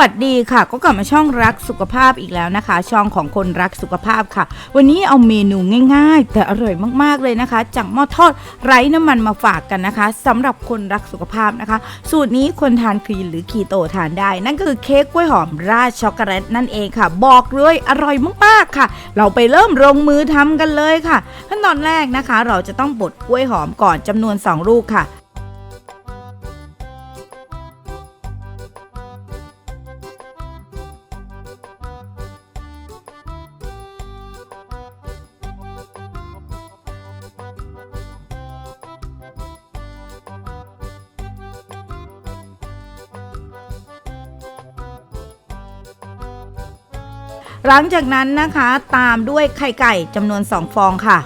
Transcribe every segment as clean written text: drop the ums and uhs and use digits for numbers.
วัสดีค่ะก็กลับมาช่องรักสุขภาพอีกแล้วนะคะช่องของคนรักสุขภาพค่ะวันนี้เอาเมนูง่ายๆแต่อร่อยมากๆเลยนะคะจากหม้อทอดไร้น้ำมันมาฝากกันนะคะสำหรับคนรักสุขภาพนะคะสูตรนี้คนทานคลีนหรือคีโตทานได้นั่นก็คือเค้กกล้วยหอมราดช็อกโกแลตนั่นเองค่ะบอกเลยอร่อยมากๆค่ะเราไปเริ่มลงมือทำกันเลยค่ะขั้นตอนแรกนะคะเราจะต้องบดกล้วยหอมก่อนจำนวน2ลูกค่ะหลังจากนั้นนะคะตามด้วยไข่ไก่จำนวน2ฟองค่ะ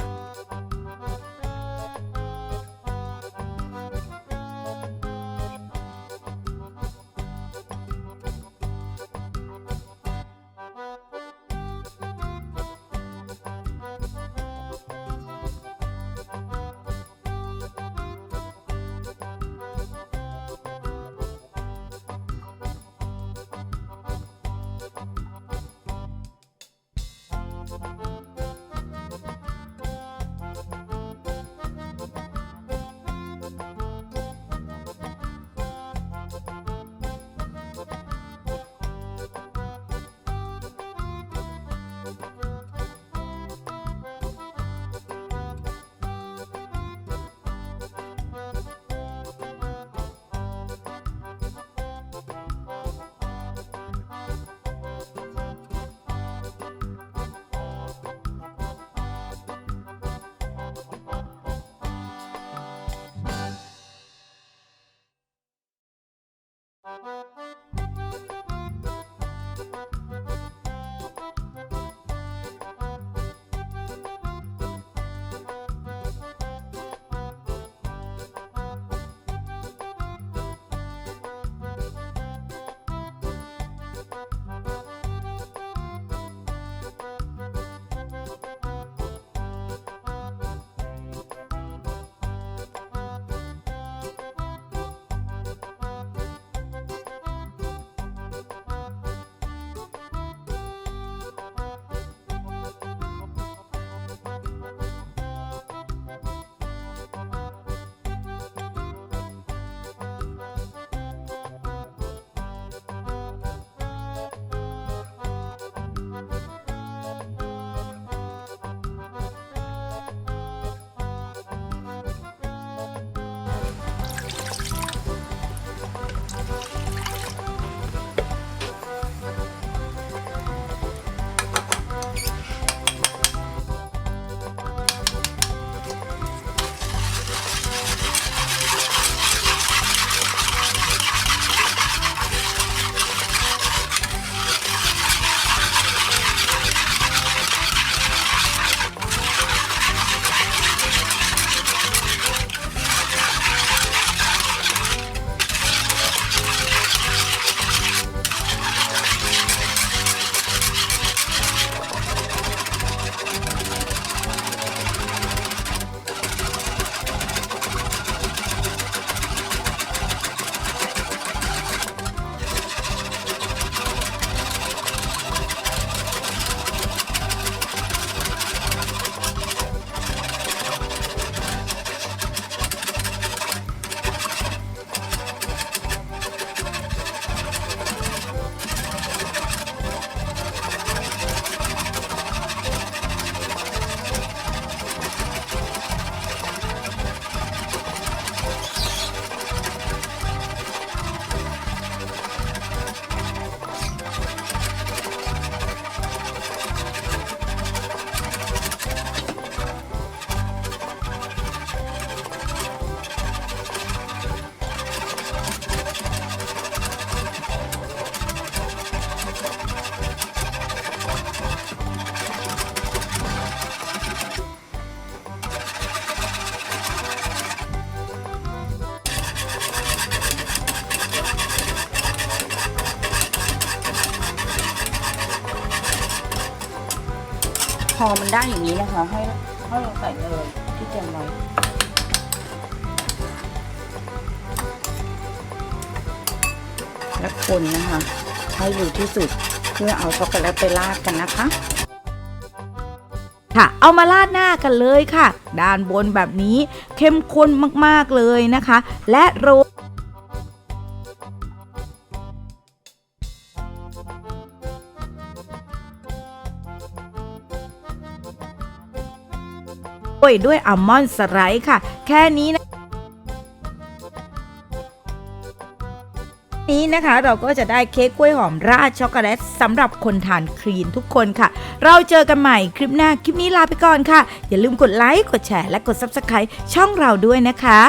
พอมันได้อย่างนี้นะคะให้เราใส่เลยที่เตรียมไว้แล้วคนนะคะ ให้เร็วที่สุดเพื่อเอาช็อกโกแลตไปราดกันนะคะค่ะเอามาราดหน้ากันเลยค่ะด้านบนแบบนี้เข้มข้นมากๆเลยนะคะและโรยด้วยอัลมอนด์สไลด์ค่ะแค่นี้นะคะเราก็จะได้เค้กกล้วยหอมราดช็อกโกแลตสำหรับคนทานคลีนทุกคนค่ะเราเจอกันใหม่คลิปหน้าคลิปนี้ลาไปก่อนค่ะอย่าลืมกดไลค์กดแชร์และกด Subscribe ช่องเราด้วยนะคะ